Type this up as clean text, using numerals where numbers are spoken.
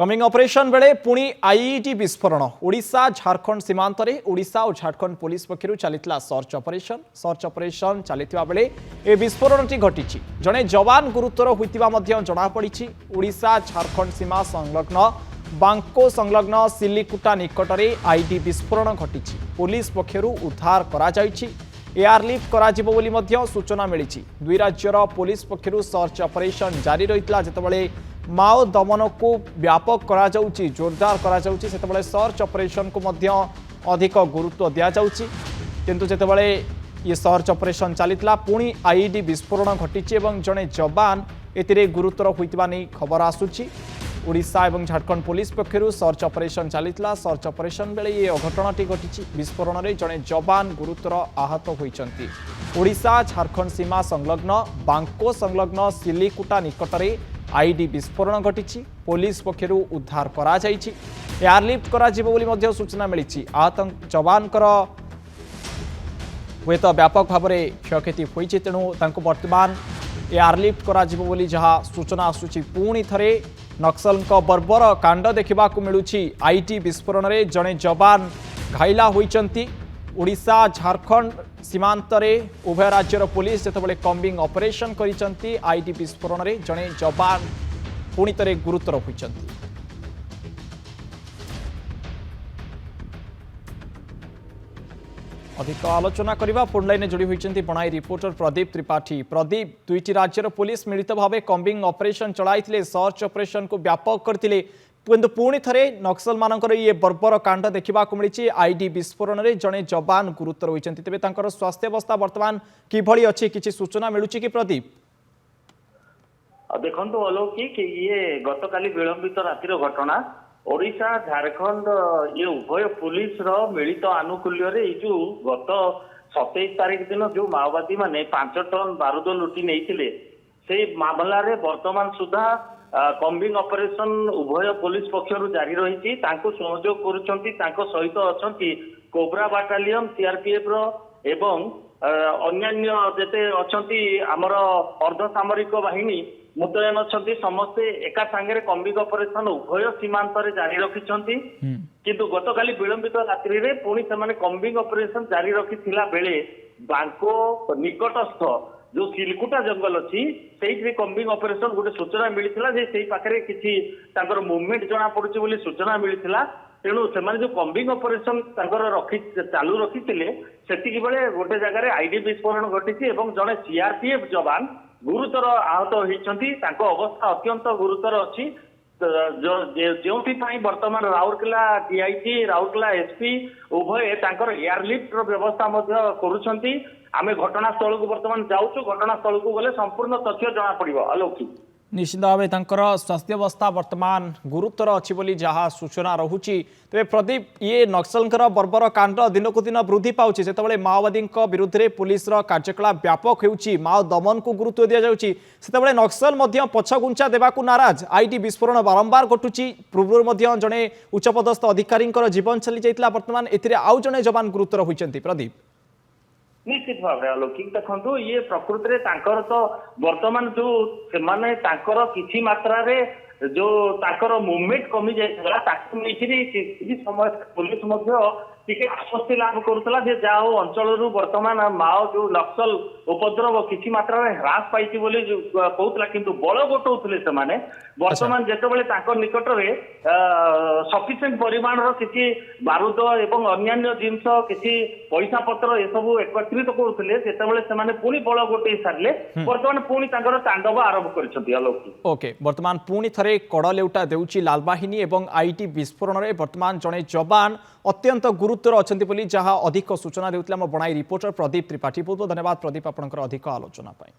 Coming operation बेले पुणी IED विस्फोरण Odisha Jharkhand सीमांत रे ओडिशा और झारखंड पुलिस पक्षरु चलितला सर्च ऑपरेशन चलितबा बेले ए विस्फोरणटी घटिछि जणे जवान गुरुतर होइतिबा मध्य जणा पड़िछि। ओडिशा झारखंड सीमा संलग्न बांको संलग्न सिलिकुटा निकटरे आईडी विस्फोरण घटिछि। पुलिस पक्षरु उद्धार करा जाइछि। एयारलिफ्ट कराजिबो बोली मध्य सूचना मिलिछि। दुई राज्यर पुलिस पक्षरु सर्च ऑपरेशन जारी रहितला जेतेबेले माओ दमन को व्यापक करा जाउछि जोरदार करा जाउछि सेतेबेले सर्च ऑपरेशन को मध्य अधिक गुरुत्व दिया जाउछि। किंतु जेतेबेले ये सर्च ऑपरेशन चलितला पुणी आईडी विस्फोरण घटिछि एवं जणे जवान एतिरे गुरुतर होइतिबा नै खबर आसुछि। ओडिशा एवं झारखंड पुलिस पक्षरु सर्च ऑपरेशन चलितला। सर्च ऑपरेशन बेले ये अघटनाटी घटिछि। विस्फोरण रे जणे जवान गुरुतर आहत होइचंती। ओडिशा झारखंड सीमा संलग्न बांको संलग्न सिलिकुटा निकटरे आईडी विस्फोरण घटिछि। पुलिस पक्षरु उद्धार करा जाइछि। एयारलिफ्ट करा जिवो बोली मध्य सूचना मिलिछि। आहत जवानकर हुए तो व्यापक भाव में क्षयक्षति होइछि तेणु तांको वर्तमान एयारलिफ्ट करा जिवो बोली जहा सूचना आसुछि। पुणी थरे नक्सलଙ୍କ बर्बर कांड देखा मिलूछि। आईडी विस्फोरण रे जणे जवान घायला होइचंती। ओडिशा झारखंड सीमांत रे उभय राज्यर पुलिस जेतेबेले कम्बिंग ऑपरेशन करिसंती आईडी विस्फोरण रे जणे जवान पुणी थरे गुरुतर होइचंती। अधिक आलोचना करबा फोन लाइन जोड़ी होइचंती बणाई रिपोर्टर प्रदीप त्रिपाठी। प्रदीप, दुईटी राज्यर पुलिस मिलित भाव कम्बिंग ऑपरेशन चलाइथिले सर्च ऑपरेशन को व्यापक करथिले किंतु पुणी थरे नक्सल मानकर ये बर्बर कांड देखा मिली। आईडी विस्फोरण रे जणे जवान गुरुतर होइचंती। तेबे तांकर स्वास्थ्य अवस्था वर्तमान किभଳି अछि किछि सूचना मिलुछि कि प्रदीप? देखंतु अलौकिक ये गतकाली विलंबित रातिर घटना ओडिशा झारखंड ये उभय पुलिस रो मिलित आनुकूल्य रे जो गत 27 तारिख दिन जो माओवादी माने 5 टन बारूद लुटी नेइथिले से मामला रे वर्तमान सुधा कम्बिंग ऑपरेशन उभय पुलिस पक्षरु जारी रही। सहयोग करुछंती सहित अछंती कोबरा बाटालियन सीआरपीएफ रो एवं अन्यान्य जेते अछंती हमर अर्धसामरिक बाहिनी मुतयन अछंती। समस्ते एका सांगे कम्बिंग ऑपरेशन उभय सीमांत रे जारी रखिछंती। किंतु गतकाली विलंबित रात्रि रे पुणी से कम्बिंग ऑपरेशन जारी रखिथिला बेले बांको निकटस्थ जो सिलकुटा जंगल अच्छी से कम्बिंग ऑपरेशन गोटे सूचना मिलता से पाखे किसी मुवमेंट जना पड़ी बोली सूचना मिलता। तेणु से जो कम्बिंग ऑपरेशन रखी चालू रखी से गोटे जगह आईडी विस्फोरण घटी जड़े सीआरपीएफ जवान गुरुतर आहत होती। अवस्था अत्यंत गुरुतर अच्छी जो वर्तमान राउरकेला डीआईजी राउरकेला एसपी उभय एयारलिफ्ट व्यवस्था करुछंती। आमे घटनास्थल को वर्तमान जाऊँ। घटनास्थल को गले संपूर्ण तथ्य जना पड़िबो। अलौकिक निश्चित भाव स्वास्थ्य अवस्था वर्तमान गुरुतर अच्छी बोली जहाँ सूचना रहुची। तेज प्रदीप, ये नक्सलंकर बर्बर कांड दिन को दिन वृद्धि पाउछि जेतेबेले माओवादी विरुद्ध में पुलिस कार्यकला व्यापक होउछि माओ दमन को गुरुत्व दिया जाउछि सेतेबेले नक्सल मध्य पछगुंचा देबाकू नाराज। आईडी विस्फोरण बारंबार घटुछि। पूर्व जड़े उच्चपदस्थ अधिकारी जीवन चली जाइतिला वर्तमान एथिरे आउ जड़े जवान गुरुतर होइचंती। प्रदीप, निश्चित भाव अलौकिक देखो ये प्रकृति में तो वर्तमान जो किसी मात्रा रे जो मुवमेंट कमी जाता किसी समय पुलिस टिके आश्वस्ति लाभ करुला जाओ अंचल वर्तमान माओ जो नक्सल उपद्रव किसी मात्रा रे ह्रास पाई कहूला किंतु बल गोटाउले से वर्तमान जितेबाला निकट में सफिशिएंट परिमाण किसी बारूद एवं अन्यान्य जिनस किसी पैसा पत्र ये सब एकत्रित करुले से पुणी बल गोटे सारे वर्तमान पुणी तांडव आरंभ कर। ओके, वर्तमान पुणी थरे कड़ लेउटा देउची लाल बाहिनी एवं आईटी विस्फोरण रे वर्तमान जड़े जवान अत्यंत गुरुतर अच्छी बोली जहाँ अधिक सूचना देउतला बणाई रिपोर्टर प्रदीप त्रिपाठी। बहुत बहुत धन्यवाद प्रदीप आपनकर अधिक आलोचना पाई।